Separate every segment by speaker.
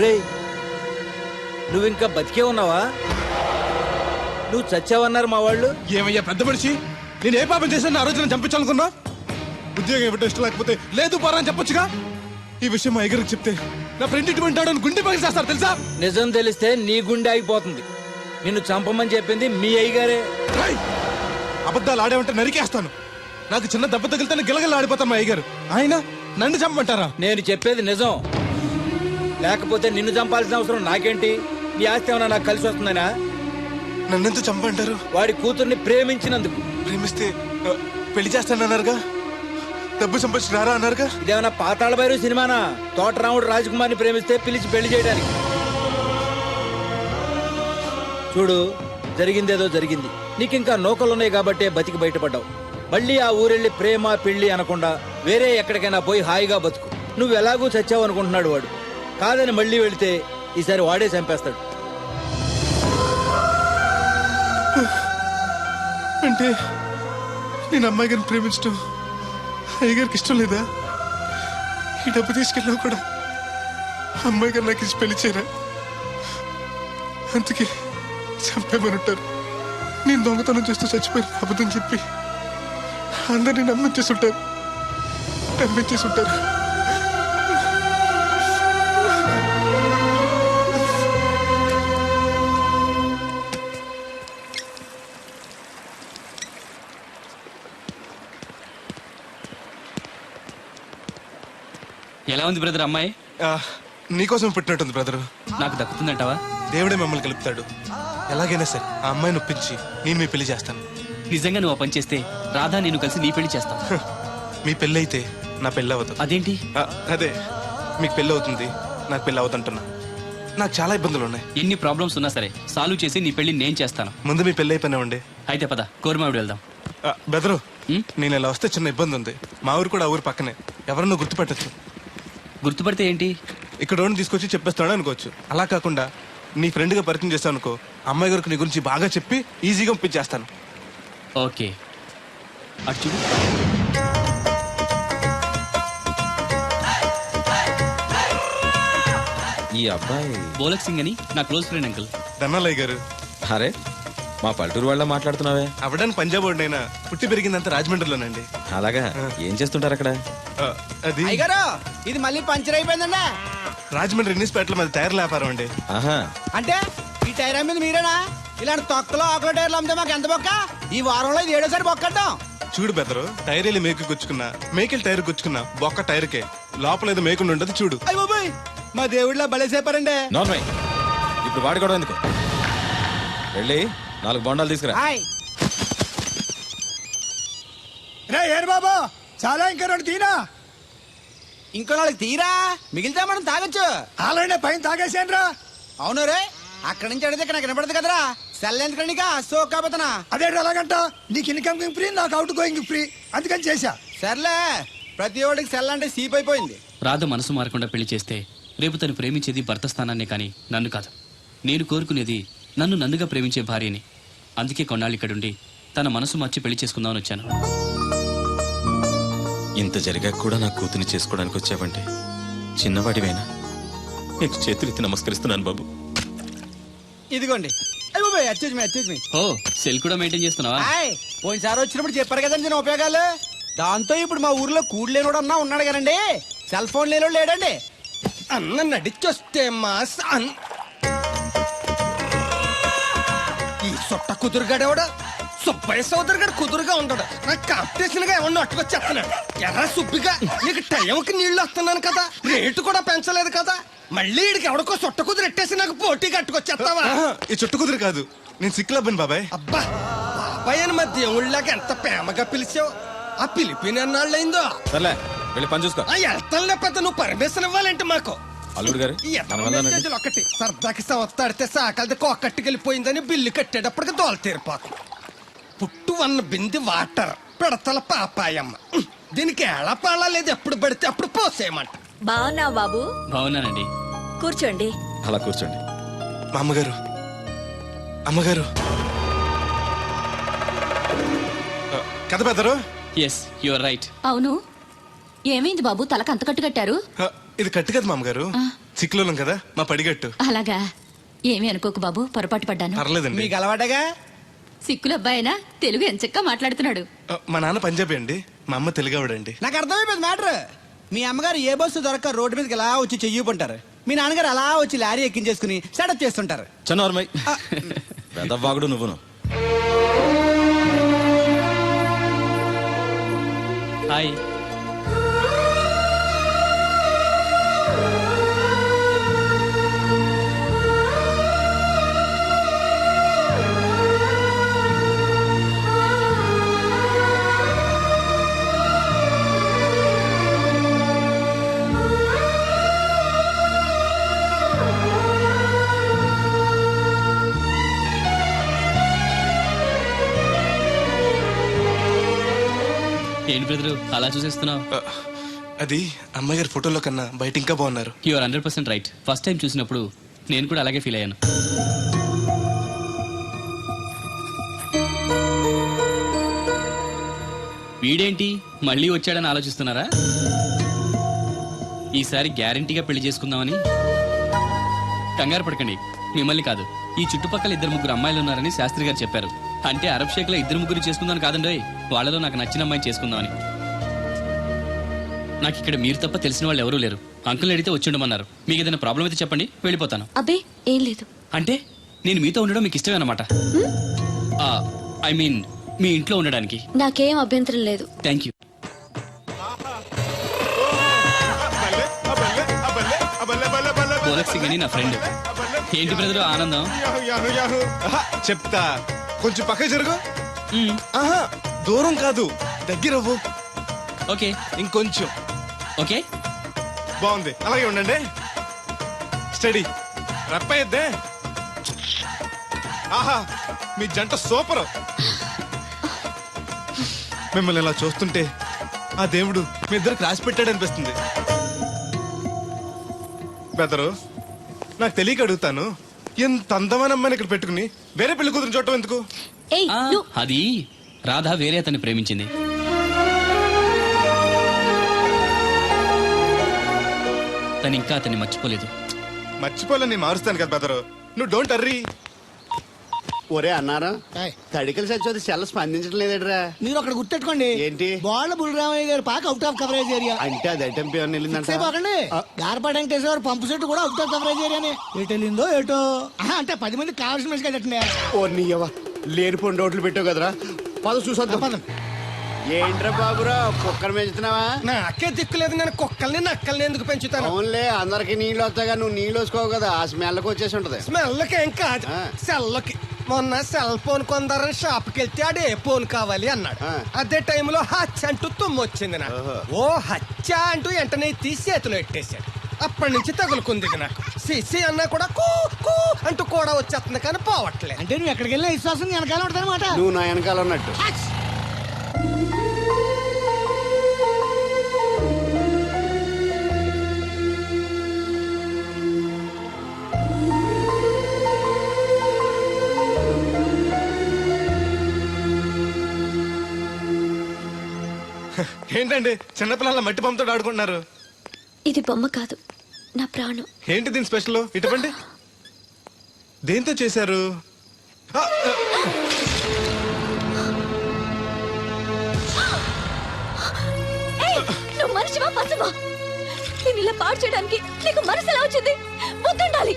Speaker 1: రే, నువ్వు ఇంకా బతికే ఉన్నావా? నువ్వు చచ్చావన్నారు మా వాళ్ళు.
Speaker 2: ఏమయ్యా పెద్ద మనిషి, నేను ఏ పాపం చేశాను ఆ రోజు నేను చంపించాలనుకున్నా? ఉద్యోగం ఇవ్వటం ఇష్టం లేకపోతే లేదు పోరా అని చెప్పొచ్చుగా. ఈ విషయం మా అయ్యగారికి చెప్తే నా ఫ్రెండ్ ఇటు వింటాడని గుండె పగిలి చేస్తారు తెలుసా?
Speaker 1: నిజం తెలిస్తే నీ గుండె ఆగిపోతుంది. నిన్ను చంపమని చెప్పింది మీ అయ్యగారే.
Speaker 2: అబద్ధాలు ఆడేమంటే నరికేస్తాను. నాకు చిన్న దెబ్బ తగిలితే గిలగల ఆడిపోతాను మా అయ్యగారు. ఆయన నన్ను చంపమంటారా?
Speaker 1: నేను చెప్పేది నిజం. లేకపోతే నిన్ను చంపాల్సిన అవసరం నాకేంటి? నీ ఆస్తి ఏమన్నా నాకు కలిసి వస్తుందనా?
Speaker 2: నన్నెందుకు చంపంటారు?
Speaker 1: వాడి కూతుర్ని ప్రేమించినందుకు.
Speaker 2: ప్రేమిస్తే పెళ్లి చేస్తానన్నారుగా, డబ్బు సంపాదించి రారా అన్నారుగా.
Speaker 1: ఇదేమన్నా పాతాళ భైరవ సినిమానా? తోటరాముడు రాజకుమార్ని ప్రేమిస్తే పిలిచి పెళ్లి చేయడానికి. చూడు, జరిగిందేదో జరిగింది. నీకింకా నౌకలున్నాయి కాబట్టే బతికి బయటపడ్డావు. మళ్ళీ ఆ ఊరెళ్ళి ప్రేమ పెళ్లి అనకుండా వేరే ఎక్కడికైనా పోయి హాయిగా బతుకు. నువ్వు ఎలాగూ చచ్చావు అనుకుంటున్నాడు వాడు. కాదని మళ్ళీ వెళితే ఈసారి వాడే చంపేస్తాడు.
Speaker 2: అంటే నేను అమ్మాయి గారిని ప్రేమించడం అయ్యగారికి ఇష్టం లేదా? ఈ డబ్బు తీసుకెళ్ళినా కూడా అమ్మాయి గారు నాకు ఇచ్చి పెళ్లి చేయరా? అందుకే చంపేమని ఉంటారు. నేను దొంగతనం చేస్తూ చచ్చిపోయిన అబద్ధం చెప్పి అందరినీ నమ్మించేస్తుంటారు.
Speaker 3: ఎలా ఉంది బ్రదర్ అమ్మాయి?
Speaker 2: నీకోసం పెట్టినట్టుంది బ్రదరు.
Speaker 3: నాకు దక్కుతుందంటావా?
Speaker 2: దేవుడే మమ్మల్ని కలుపుతాడు. ఎలాగైనా సరే ఆ అమ్మాయిని ఒప్పించి నేను మీ పెళ్లి చేస్తాను.
Speaker 3: నిజంగా నువ్వు ఆ పని చేస్తే రాధా నేను కలిసి నీ పెళ్లి చేస్తాం.
Speaker 2: మీ పెళ్ళి అయితే నా పెళ్ళి అవుతుంది.
Speaker 3: అదేంటి?
Speaker 2: అదే, మీకు పెళ్ళి అవుతుంది, నాకు పెళ్ళి అవుతుంటున్నా. నాకు చాలా ఇబ్బందులు ఉన్నాయి.
Speaker 3: ఎన్ని ప్రాబ్లమ్స్ ఉన్నా సరే సాల్వ్ చేసి నీ పెళ్లి నేను చేస్తాను.
Speaker 2: ముందు మీ పెళ్ళి అయిపోయినామండి.
Speaker 3: అయితే పద కోరమావిడి వెళ్దాం.
Speaker 2: బెదరు, నేను ఇలా వస్తే చిన్న ఇబ్బంది ఉంది. మా ఊరు కూడా ఆ ఊరు పక్కనే. ఎవరన్నా గుర్తుపెట్టచ్చు.
Speaker 3: గుర్తుపడితే ఏంటి?
Speaker 2: ఇక్కడ రోడ్డు తీసుకొచ్చి చెప్పేస్తాడు అనుకోవచ్చు. అలా కాకుండా నీ ఫ్రెండ్గా పరిచయం చేస్తాను అనుకో, అమ్మాయి గారికి నీ గురించి బాగా చెప్పి ఈజీగా పంపించేస్తాను.
Speaker 3: ఓకే, అటు చూడు.
Speaker 4: ఈ అబ్బాయి
Speaker 3: బోలక్ సింగ్ అని నా క్లోజ్ ఫ్రెండ్ అంకుల్.
Speaker 2: ధనాలయ్య గారు.
Speaker 4: అరే, మా పల్లెటూరు వాళ్ళ మాట్లాడుతున్నావే?
Speaker 2: అవడానికి పంజాబ్ వాడినైనా పుట్టి పెరిగిందంతా రాజమండ్రిలోనండి.
Speaker 4: అలాగా? ఏం చేస్తుంటారు అక్కడ?
Speaker 2: అది
Speaker 1: ఇది మళ్ళీ పంచర్ అయిపోయిందండి.
Speaker 2: రాజమండ్రి ఇన్నిస్పేటలో మీద టైర్ల వ్యాపారం అండి.
Speaker 4: ఆహా,
Speaker 1: అంటే ఈ టైర్ మీద మీరేనా? ఇలాంటి తొక్కలో ఆకుల టైర్లు అమ్మితే మాకు ఎంత బొక్క? ఈ వారంలో ఇది 7వ బొక్కడ్డాం.
Speaker 2: చూడు బెదరు, టైర్ వెళ్ళి మేకు గుచ్చుకున్నా, మేకెళ్ళి టైర్ గుచ్చుకున్నా, బొక్క టైర్కే. లోపల ఏదో మేకుండా ఉండదు చూడు.
Speaker 1: అయ్య బాబాయ్, మా దేవుడిలా బలేసేపారండి.
Speaker 4: నాన్ వై ఇప్పుడు వాడుకోవడం ఎందుకు? వెళ్ళి 4 బొండాలు తీసుకురా.
Speaker 1: ఏరు బాబా, చాలా ఇంకా 2 తీరా. ఇంకో 4 తీరా, మిగిలితే మనం తాగొచ్చు. ఆల్రెడీ పైన తాగేసాను రా. అవును రే, అక్కడి నుంచి అడిగితే ఇక్కడ నాకు వినపడదు కదరా. సెల్ ఎందుకండి సో కాబోతున్నా. అదే ఎలాగంట, నీకు ఇన్కమింగ్ ఫ్రీ, నాకు అవుట్ గోయింగ్ ఫ్రీ, అందుకని చేశా. సర్లే, ప్రతి ఒడికి సెల్ అంటే సీప్ అయిపోయింది.
Speaker 3: రాధ మనసు మారకుండా పెళ్లి చేస్తే రేపు తను ప్రేమించేది భర్త స్థానాన్నే కానీ నన్ను కాదు. నేను కోరుకునేది నన్ను నన్నుగా ప్రేమించే భార్యని. అందుకే కొన్నాళ్ళు ఇక్కడుండి తన మనసు మార్చి పెళ్లి చేసుకుందామని వచ్చాను.
Speaker 4: ఇంత జరిగాక కూడా నా కూతుని చేసుకోవడానికి వచ్చావంటే చిన్నవాడివైనా నీకు చేతులెత్తి నమస్కరిస్తున్నాను బాబు.
Speaker 1: ఇదిగోండి. అయ్య బాబాయ్, అచ్చేజ్ మీ.
Speaker 3: ఓ, సెల్ కూడా మెయింటైన్ చేస్తున్నావా?
Speaker 1: పోయినసారి వచ్చినప్పుడు చెప్పారు కదండి నేను ఉపయోగాలు. దాంతో ఇప్పుడు మా ఊర్లో కూడలేనోడు అన్నా ఉన్నాడు కదండి, సెల్ ఫోన్ లేనోడు లేడండి. అన్న నడిచొస్తే మాస్ ఈ సొట్ట కుదురుగాడేవాడు సుబ్బయ్య సోదరు గారు కుదురుగా ఉంటాడు. నాకు కాంపిటీషన్ గా ఏమన్నా అట్టుకొచ్చేస్తున్నాడు. ఎర్ర సుబ్బిగా నీకు టైంకి నీళ్లు వస్తున్నాను కదా, రేటు కూడా పెంచలేదు కదా, మళ్ళీ ఇడికి ఎవడికో సొట్ట కుదురు ఎట్టేసి నాకు పోటీ కట్టుకొచ్చేస్తావా?
Speaker 2: ఈ చుట్టు కుదురు కాదు, నేను సిక్కులబ్బాను బాబాయ్.
Speaker 1: అబ్బా, బాబాయ్ అని మా దేవుళ్ళకి ఎంత ప్రేమగా పిలిచావు. ఆ పిలిపిన ఎన్నాళ్ళైందో.
Speaker 4: సర్లే, వెళ్ళి పని చూసుకో.
Speaker 1: వెళ్తాను లేకపోతే నువ్వు పర్మిషన్ ఇవ్వాలంటే మాకు.
Speaker 4: అల్లుడు గారు
Speaker 1: ఒకటి సరదాకి సంవత్సరాడితే సాకలది కోకట్టుకెళ్ళిపోయిందని బిల్లు కట్టేటప్పటికి దోల తీరిపోకు. పుట్టు 1 బింది వాటర్ పిడతల పాపాయమ్మ. దీనికి ఎలా పాలా లేదు, ఎప్పుడు పడితే అప్పుడు పోసేయమంట.
Speaker 5: బాగున్నావు బాబు?
Speaker 3: బాగున్నానండి.
Speaker 5: కూర్చోండి.
Speaker 4: అలా కూర్చోండి.
Speaker 2: మా అమ్మగారు కథ బెదరు.
Speaker 3: Yes, you are right.
Speaker 5: అవును,
Speaker 6: ఏమైంది బాబు తలకు అంత కట్టు కట్టారు?
Speaker 2: ఇది కట్టు కదా మామగారు, చిక్కులోలం కదా మా పడిగట్టు.
Speaker 6: అలాగా, ఏమీ అనుకోకు బాబు, పొరపాటు పడ్డాను.
Speaker 2: పర్లేదండి.
Speaker 1: మీకు అలవాటగా.
Speaker 6: సిక్కుల అబ్బాయినా తెలుగు ఎంచక్కా మాట్లాడుతున్నాడు.
Speaker 2: మా నాన్న పంజాబీ అండి, మా అమ్మ తెలుగావిడండి.
Speaker 1: నాకు అర్థమైపోయింది మ్యాటర్. మీ అమ్మగారు ఏ బస్సు దొరక్క రోడ్డు మీదకి ఎలా వచ్చి చెయ్యిపుంటారు, మీ నాన్నగారు అలా వచ్చి లారీ ఎక్కించేసుకుని సెటప్ చేస్తుంటారు.
Speaker 4: చన్నోర్మై పెదవాగుడు నువ్వును.
Speaker 3: హాయ్. ఏంటి బ్రదరు అలా చూసేస్తున్నావు?
Speaker 2: అది అమ్మగారి ఫోటోలో కన్నా బయట ఇంకా బాగున్నారు.
Speaker 3: You are 100% right. First time చూసినప్పుడు నేను కూడా అలాగే ఫీల్ అయ్యాను. వీడేంటి మళ్ళీ వచ్చాడని ఆలోచిస్తున్నారా? ఈసారి గ్యారంటీగా పెళ్లి చేసుకుందామని. కంగారు పడకండి, మిమ్మల్ని కాదు, ఈ చుట్టుపక్కల 2-3 అమ్మాయిలు ఉన్నారని శాస్త్రి గారు చెప్పారు. అంటే అరబ్ షేక్ లో 2-3 చేసుకుందాం కాదండి, వాళ్ళలో నాకు నచ్చిన అమ్మాయిని చేసుకుందామని. నాకు ఇక్కడ మీరు తప్ప తెలిసిన వాళ్ళు ఎవరూ లేరు. అంకుల్ అడిగితే వచ్చి ఉండమన్నారు. మీకు ఏదైనా ప్రాబ్లం అయితే చెప్పండి, వెళ్ళిపోతాను.
Speaker 5: అబ్బే ఏం లేదు.
Speaker 3: అంటే నేను మీతో ఉండడం మీకు ఇష్టమే అన్నమాట. ఐ మీన్ మీ ఇంట్లో ఉండడానికి.
Speaker 5: నాకేం అభ్యంతరం లేదు.
Speaker 3: Thank you. గోలక్ సింగ్ అని నా ఫ్రెండ్. ఏంటి బ్రదర్ ఆనందం?
Speaker 2: చెప్తా, కొంచెం పక్క జరుగు.
Speaker 3: మ్మ్.
Speaker 2: ఆహా, దూరం కాదు, దగ్గర అవ్వు.
Speaker 3: ఓకే
Speaker 2: ఇంకొంచెం.
Speaker 3: ఓకే.
Speaker 2: బాగుంది, అలాగే ఉండండి. స్టడీ రప్పయ్యద్దే. ఆహా, మీ జంట సూపర్. మిమ్మల్ని ఇలా చూస్తుంటే ఆ దేవుడు మీ ఇద్దరికి రాసి పెట్టాడు అనిపిస్తుంది. బెదరు, నాకు తెలియక అడుగుతాను, ఎంత అందమైన అమ్మాయిని ఇక్కడ పెట్టుకుని వేరే పెళ్లి కూతురు చూడటం ఎందుకు?
Speaker 5: ఏయ్
Speaker 3: ఆ,
Speaker 5: నువ్వు
Speaker 3: అది రాధ వేరే అతన్ని ప్రేమించింది. తను ఇంకా అతన్ని మర్చిపోలేదు.
Speaker 2: మర్చిపోలేని మారుస్తాను కదా బెదరు, నువ్వు డోంట్ అర్రీ.
Speaker 7: ఒరే అన్నారా, తడికలు చచ్చి సెల్ స్పందించడం లేదట్రా.
Speaker 1: మీరు అక్కడ గుర్తెట్టుకోండి,
Speaker 7: ఏంటి?
Speaker 1: బాళ్ళ బుల్రామయ్య గారి పాక అవుట్ ఆఫ్ కవరేజ్ ఏరియా.
Speaker 7: అంటే అది ఐటమ్ పేరు వెళ్ళిందంట.
Speaker 1: పోకండి, గార్పాడు వెంకటేశ్వర గారు పంపు సెట్ కూడా అవుట్ ఆఫ్ కవరేజ్ ఏరియానే. ఎటు వెళ్ళిందో ఏటో. అంటే 10 మంది కావాల్సిన మనిషి కదండి.
Speaker 7: ఓ నీయవ్వ, లేనిపోయిన రోడ్లు పెట్టావు కదరా. పద చూసొద్దాం. ఏంట్రా బాబురా, కుక్కర్ పెంచుతున్నావా?
Speaker 1: నాకే దిక్కులేదు, నేను కుక్కల్ని నక్కల్ని ఎందుకు పెంచుతాను?
Speaker 7: అవునులే, అందరికి నీళ్ళు వస్తాగా, నువ్వు నీళ్ళు వేసుకోవు కదా, ఆ స్మెల్కి వచ్చేసి ఉంటది.
Speaker 1: స్మెల్కి ఏం కాదు,
Speaker 7: ఆ.
Speaker 1: సెల్కి. మొన్న సెల్ ఫోన్ కొందరని షాప్కి వెళ్తే ఆడే ఫోన్ కావాలి అన్నాడు.
Speaker 7: ఆ.
Speaker 1: అదే టైంలో హచ్చ అంటూ తుమ్మొచ్చింది నాకు.
Speaker 7: ఓహో.
Speaker 1: ఓ హచ్చ అంటూ వెంటనే తీసి చేతిలో ఎట్టేశాడు. అప్పటి నుంచి తగులుకుంది ఇది నాకు. సిసి అన్నా కూడా కూ కూ అంటూ కూడా వచ్చేస్తుంది కానీ పోవట్లేదు. అంటే నువ్వు ఎక్కడికి వెళ్ళినా విశ్వాసం వెనకాల ఉంటానమాట.
Speaker 7: నువ్వు నా వెనకాల ఉన్నట్టు.
Speaker 2: ఏంటండి చిన్నపిల్లల మట్టి బొమ్మతో ఆడుకుంటున్నారు?
Speaker 5: ఇది బొమ్మ కాదు, నా ప్రాణం.
Speaker 2: ఏంటి దీని స్పెషల్? ఇటువంటి దేంతో చేశారు? ఆ, ఆ.
Speaker 5: ఏయ్, నువ్వు మనిషివా పశువా? నేను ఇలా పాడు చేయడానికి నీకు మనసు ఎలా వచ్చింది? బుద్ధుండాలి.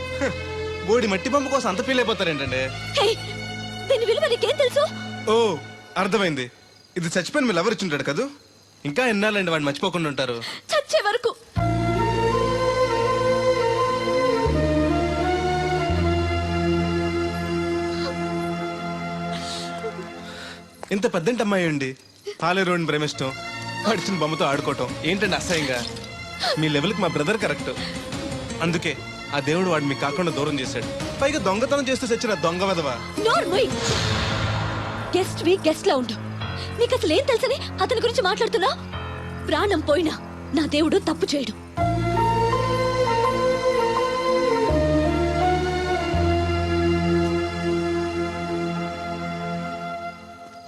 Speaker 2: బోడి మట్టి బొమ్మ కోసం అంత ఫీల్ అయిపోతారేంటండి?
Speaker 5: ఏయ్, దీని విలువ నీకేం తెలుసు?
Speaker 2: ఓ, అర్థమైంది. ఇది చచ్చిపోయిన మీరు ఎవరు ఇచ్చుంటాడు కదా. ఇంకా ఎన్నాళ్ళండి వాడిని మర్చిపోకుండా ఉంటారు?
Speaker 5: చచ్చే వరకు.
Speaker 2: ఇంత పెద్దంటి అమ్మాయి అండి, పాలేరోని ప్రేమిష్టం, పడిచిన బొమ్మతో ఆడుకోవటం ఏంటండి అసహ్యంగా? మీ లెవెల్కి మా బ్రదర్ కరెక్ట్. అందుకే ఆ దేవుడు వాడు మీకు కాకుండా దూరం చేశాడు. పైగా దొంగతనం చేస్తూ చచ్చిన దొంగ వెధవా.
Speaker 5: నోర్మోయ్, గెస్ట్ వి గెస్ట్ లా ఉండు. నీకు అసలు ఏం తెలుసని అతని గురించి మాట్లాడుతున్నా? ప్రాణం పోయినా నా దేవుడు తప్పు చేయడు.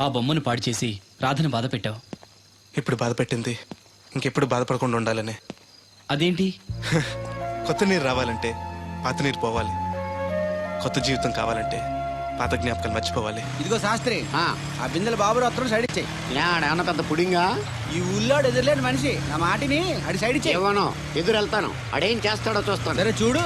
Speaker 3: ఆ బొమ్మను పాడు చేసి రాధను బాధ పెట్టావు.
Speaker 2: ఇప్పుడు బాధ పెట్టింది ఇంకెప్పుడు బాధపడకుండా ఉండాలని.
Speaker 3: అదేంటి?
Speaker 2: కొత్త నీరు రావాలంటే పాత నీరు పోవాలి, కొత్త జీవితం కావాలంటే పాత జ్ఞాపకాలు మర్చిపోవాలి.
Speaker 1: ఇదిగో శాస్త్రి, ఆ బిందెల బాబు అత్తరు సైడ్ ఇచ్చేయి.
Speaker 7: ఏమన్నా పెద్ద పుడింగా?
Speaker 1: ఈ ఊళ్ళో ఎదురులేని మనిషి, నా మాటిని అడి సైడ్ ఇచ్చేయి.
Speaker 7: ఏమనో ఎదురు వెళ్తాను, అడేం చేస్తాడో చూస్తాను.
Speaker 1: సరే చూడు.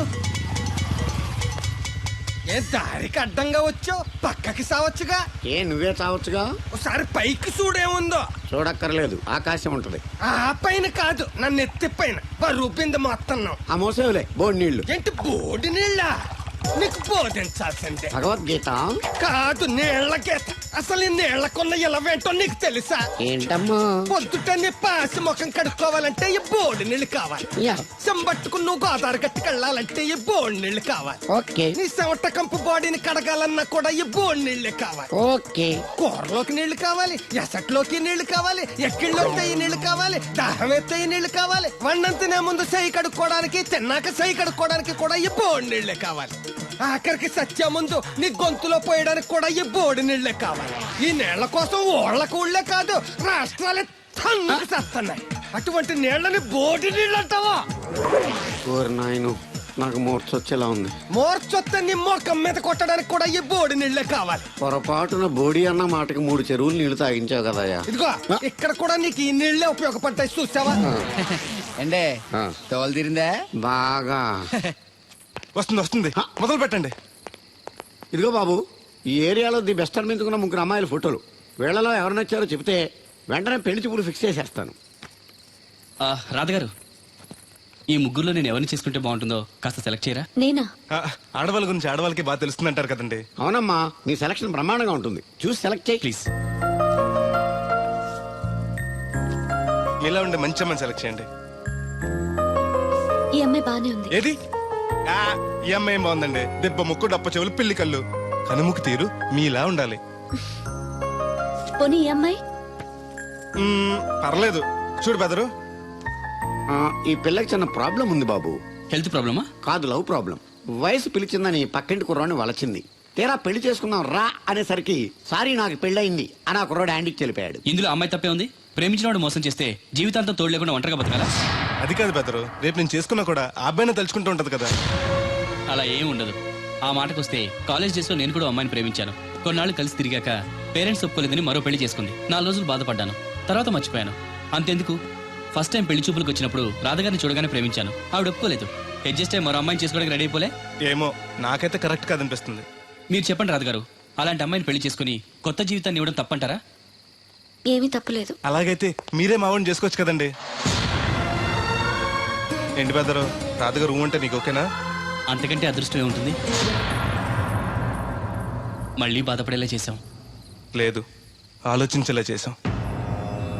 Speaker 1: ఏ దారికి అడ్డంగా వచ్చో పక్కకి సావచ్చుగా.
Speaker 7: ఏ నువ్వే చావచ్చుగా.
Speaker 1: ఒకసారి పైకి చూడేముందో.
Speaker 7: చూడక్కర్లేదు, ఆకాశం ఉంటది.
Speaker 1: ఆ పైన కాదు, నన్ను ఎత్తి పైన రూపింది మొత్తం.
Speaker 7: ఆ మోసేవులే బోడి నీళ్లు.
Speaker 1: ఏంటి బోడి నీళ్ళ? నీకు బోధించాల్సిందే.
Speaker 7: భగవద్గీత
Speaker 1: కాదు, నీళ్ల గీత. అసలు ఈ నీళ్లకున్న ఇలవేంటో నీకు తెలుసా?
Speaker 7: ఏంటమ్మా?
Speaker 1: పొద్దుట నీ పాసి ముఖం కడుక్కోవాలంటే ఈ బోడి నీళ్ళు కావాలి.
Speaker 7: యా.
Speaker 1: చెంబట్టుకుని నువ్వు గోదావరి గట్టుకు వెళ్ళాలంటే ఈ బోడి నీళ్ళు కావాలి.
Speaker 7: ఓకే
Speaker 1: నీ చెమట కంపు బాడీని కడగాలన్నా కూడా ఈ బోడి నీళ్ళే కావాలి.
Speaker 7: ఓకే.
Speaker 1: కూరలోకి నీళ్లు కావాలి, ఎసట్లోకి నీళ్లు కావాలి, ఎక్కిళ్ళొస్తే ఈ నీళ్లు కావాలి, దాహం ఎత్తే ఈ నీళ్లు కావాలి. వండంతినే ముందు సై కడుక్కోవడానికి, తిన్నాక సై కడుక్కోవడానికి కూడా ఈ బోడి నీళ్లే కావాలి. ఆఖరికి సత్య ముందు నీ గొంతులో పోయడానికి కూడా ఈ బోడి నీళ్లే కావాలి. ఈ నీళ్ల కోసం ఓళ్లకు ఊళ్ళే కాదు, రాష్ట్రాలే తన్నుకు చేస్తున్నాయి. అటువంటి నీళ్లని బోడి నీళ్ళు అంటావా?
Speaker 7: ఓరి నాయను, నాకు మూర్చొచ్చేలా ఉంది.
Speaker 1: మోర్చొత్తే నీ మొఖం మీద కొట్టడానికి కూడా ఈ బోడి నీళ్లే కావాలి.
Speaker 7: పొరపాటున బోడి అన్న మాటకి 3 చెరువులు నీళ్లు తాగించావు కదయ్యా.
Speaker 1: ఇదిగో ఇక్కడ కూడా నీకు ఈ నీళ్లే ఉపయోగపడతాయి, చూసావా? అంటే
Speaker 7: ఆ.
Speaker 1: తోలు తీరిందా?
Speaker 7: బాగా.
Speaker 2: వస్తుంది, మొదలు పెట్టండి.
Speaker 7: ఇదిగో బాబు, ఈ ఏరియాలో ది బెస్ట్ అనిపించుకున్న 3 అమ్మాయిల ఫోటోలు. వీళ్ళలో ఎవరు నచ్చారో చెప్తే వెంటనే పెళ్లి చూపులు ఫిక్స్ చేసేస్తాను.
Speaker 3: రాధగారు, ఈ ముగ్గురులో నేను ఎవరిని చేసుకుంటే బాగుంటుందో కాస్త సెలెక్ట్ చేయరా?
Speaker 5: నేనా?
Speaker 2: ఆడవాళ్ళ గురించి ఆడవాళ్ళకి బాగా తెలుస్తుంది అంటారు కదండి.
Speaker 7: అవునమ్మా, నీ సెలక్షన్ బ్రహ్మాండంగా ఉంటుంది. చూసి సెలెక్ట్ చేయి
Speaker 3: ప్లీజ్.
Speaker 2: మీలా ఉండే మంచి అమ్మని సెలెక్ట్ చేయండి.
Speaker 5: ఈ అమ్మాయి బానే ఉంది.
Speaker 2: ఏది? ఈ అమ్మాయి ఏం బాగుందండి. దెబ్బ ముక్కు, డప్ప చెవులు, పిల్లి కళ్ళు, కనుముక్కు తీరు మీలా ఉండాలి.
Speaker 5: పోనీ ఈ అమ్మాయి?
Speaker 2: పర్లేదు. చూడు బెదరు,
Speaker 7: ఈ పిల్లకి చిన్న ప్రాబ్లం ఉంది బాబు.
Speaker 3: హెల్త్ ప్రాబ్లమా?
Speaker 7: కాదు, లవ్ ప్రాబ్లం. వయసు పిలిచిందని పక్కింటి కుర్రాడిని వలచింది. తీరా పెళ్లి చేసుకుందాం రా అనేసరికి సారీ నాకు పెళ్ళయింది అని ఆ కుర్రాడు హ్యాండ్కి చెలిపాడు.
Speaker 3: ఇందులో అమ్మాయి తప్పే ఉంది. ప్రేమించినవాడు మోసం చేస్తే జీవితాంతం తోడు లేకుండా ఒంటరిగా బతకాలా?
Speaker 2: అది కాదు బెదరు, రేపు నేను చేసుకున్నా కూడా ఆ అబ్బాయిని తలుచుకుంటూ ఉంటది కదా.
Speaker 3: అలా ఏం ఉండదు. ఆ మాటకొస్తే కాలేజ్ డేస్ లో నేను కూడా అమ్మాయిని ప్రేమించాను. కొన్నాళ్ళు కలిసి తిరిగాక పేరెంట్స్ ఒప్పుకోలేదని మరో పెళ్లి చేసుకుంది. 4 రోజులు బాధపడ్డాను, తర్వాత మర్చిపోయాను. అంతెందుకు, ఫస్ట్ టైం పెళ్లి చూపులకు వచ్చినప్పుడు రాధగారిని చూడగానే ప్రేమించాను. ఆవిడ ఒప్పుకోలేదు. అడ్జస్ట్ అయ్యి మరో అమ్మాయిని చేసుకోవడానికి రెడీ అయిపోలే.
Speaker 2: ఏమో, నాకైతే కరెక్ట్ కాదనిపిస్తుంది.
Speaker 3: మీరు చెప్పండి రాధగారు, అలాంటి అమ్మాయిని పెళ్లి చేసుకుని కొత్త జీవితాన్ని ఇవ్వడం తప్పంటారా?
Speaker 5: ఏమీ తప్పులేదు.
Speaker 2: అలాగైతే మీరే మావాడిని చేసుకోవచ్చు కదండి. ఏంటి బెదరు, రాధగారు అంటే నీకు ఓకేనా?
Speaker 3: అంతకంటే అదృష్టం ఏముంటుంది? మళ్ళీ బాధపడేలా చేశాం.
Speaker 2: లేదు, ఆలోచించేలా చేసాం.